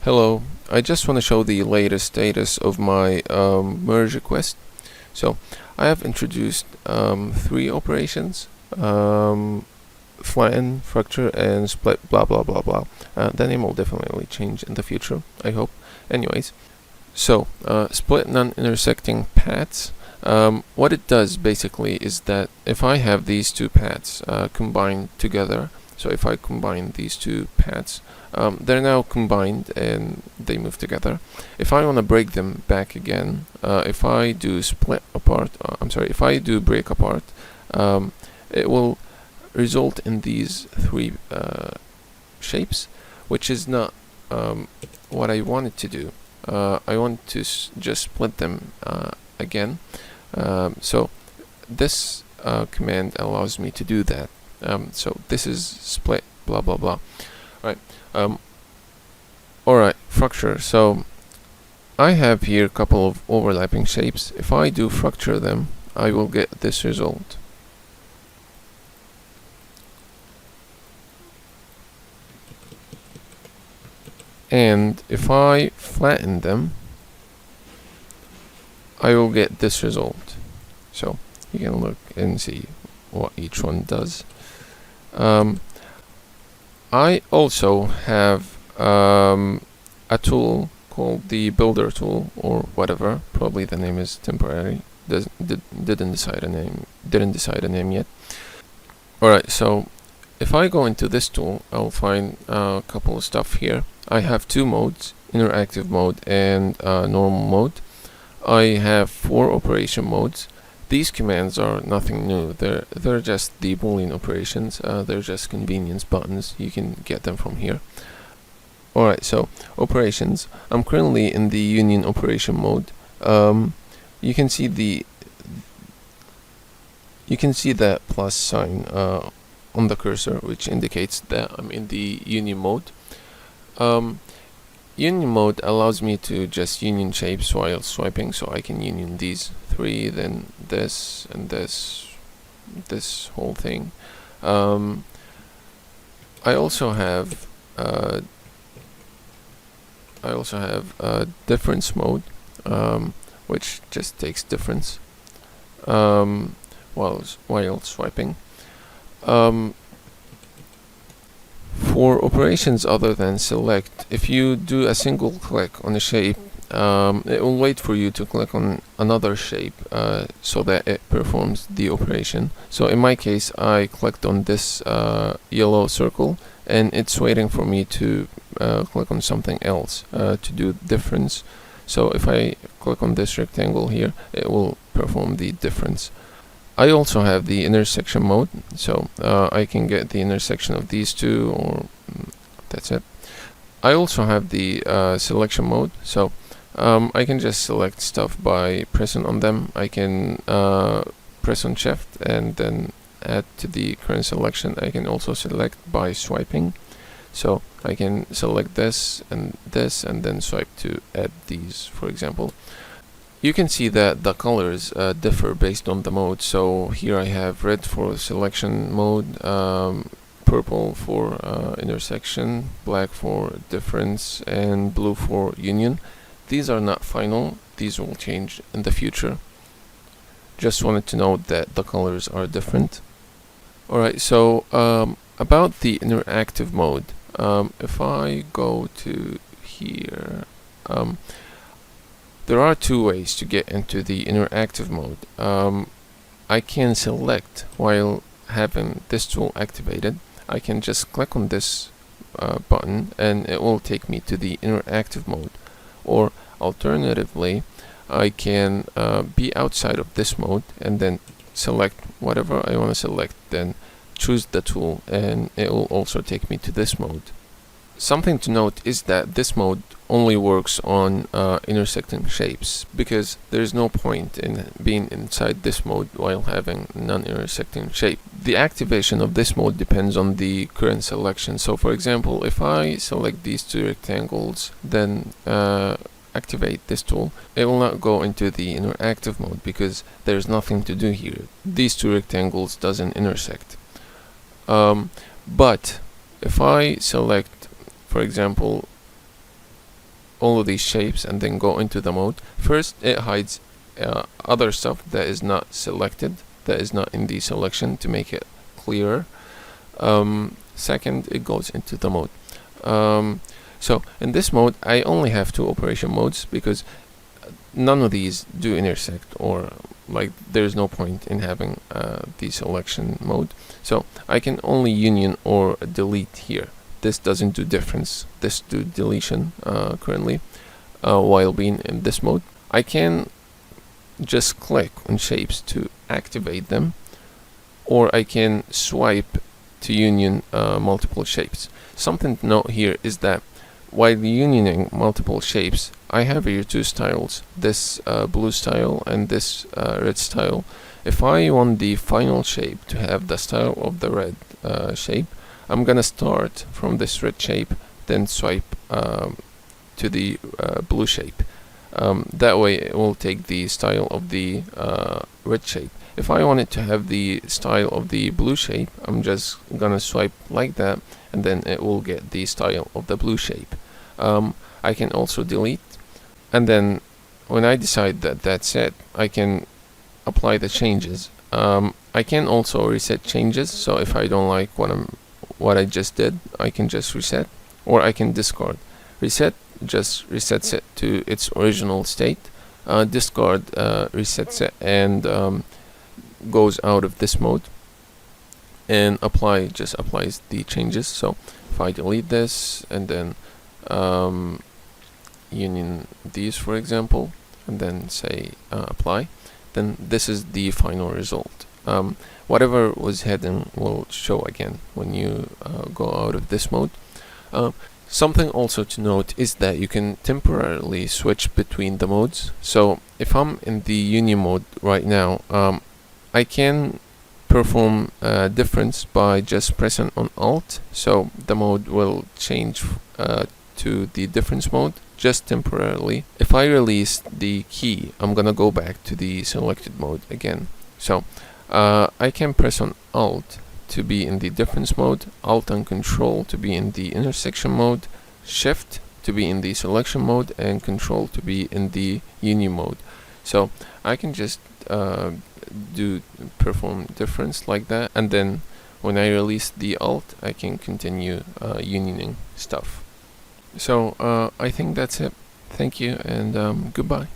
Hello, I just want to show the latest status of my merge request. So I have introduced three operations, flatten, fracture, and split, blah blah blah blah. The name will definitely change in the future, I hope. Anyways, so split non-intersecting paths. What it does basically is that if I have these two paths combined together, so if I combine these two paths, they're now combined and they move together. If I want to break them back again, if I do split apart, if I do break apart, it will result in these three shapes, which is not what I wanted to do. I want to just split them again. So this command allows me to do that. So this is split, blah blah blah. Right. Alright, fracture. So I have here a couple of overlapping shapes. If I do fracture them, I will get this result. And if I flatten them, I will get this result. So you can look and see what each one does. I also have a tool called the builder tool, or whatever. Probably the name is temporary. Didn't decide a name yet. Alright, so if I go into this tool, I'll find a couple of stuff here. I have two modes, interactive mode and normal mode. I have 4 operation modes. These commands are nothing new. They're just the Boolean operations. They're just convenience buttons. You can get them from here. Alright, so operations. I'm currently in the union operation mode. You can see that plus sign on the cursor, which indicates that I'm in the union mode. Union mode allows me to just union shapes while swiping, so I can union these 3, then this, and this whole thing. I also have difference mode, which just takes difference while swiping. For operations other than select, if you do a single click on a shape, it will wait for you to click on another shape so that it performs the operation. So in my case, I clicked on this yellow circle, and it's waiting for me to click on something else to do difference. So if I click on this rectangle here, it will perform the difference. I also have the intersection mode, so I can get the intersection of these two, or that's it. I also have the selection mode, so I can just select stuff by pressing on them. I can press on shift and then add to the current selection. I can also select by swiping, so I can select this and then swipe to add these, for example. You can see that the colors differ based on the mode. So here I have red for selection mode, purple for intersection, black for difference, and blue for union. These are not final. These will change in the future. Just wanted to note that the colors are different. Alright, so about the interactive mode, if I go to here, there are 2 ways to get into the interactive mode. I can select while having this tool activated. I can just click on this button and it will take me to the interactive mode. Or alternatively, I can be outside of this mode and then select whatever I want to select, then choose the tool, and it will also take me to this mode. Something to note is that this mode only works on intersecting shapes, because there is no point in being inside this mode while having non-intersecting shape. The activation of this mode depends on the current selection. So for example, if I select these 2 rectangles, then activate this tool, it will not go into the interactive mode because there's nothing to do here. These 2 rectangles doesn't intersect. But if I select, for example, all of these shapes and then go into the mode, first it hides other stuff that is not selected, that is not in the selection, to make it clearer. Second, it goes into the mode. So in this mode I only have two operation modes because none of these do intersect, or like there's no point in having the selection mode. So I can only union or delete here. This doesn't do difference, this do deletion currently while being in this mode. I can just click on shapes to activate them, or I can swipe to union multiple shapes. Something to note here is that while unioning multiple shapes, I have here two styles, this blue style and this red style. If I want the final shape to have the style of the red shape, I'm gonna start from this red shape, then swipe to the blue shape. That way it will take the style of the red shape. If I want it to have the style of the blue shape, I'm just gonna swipe like that, and then it will get the style of the blue shape. I can also delete, and then when I decide that that's it, I can apply the changes. I can also reset changes, so if I don't like what I just did, I can just reset, or I can discard. Reset just resets it to its original state. Discard resets it and goes out of this mode, and apply just applies the changes. So if I delete this and then union these, for example, and then say apply, then this is the final result. Whatever was hidden will show again when you go out of this mode. Something also to note is that you can temporarily switch between the modes. So if I'm in the union mode right now, I can perform a difference by just pressing on Alt, so the mode will change to the difference mode just temporarily. If I release the key, I'm gonna go back to the selected mode again. So I can press on Alt to be in the difference mode, Alt and Control to be in the intersection mode, Shift to be in the selection mode, and Control to be in the union mode. So I can just perform difference like that, and then when I release the Alt, I can continue unioning stuff. So I think that's it. Thank you, and goodbye.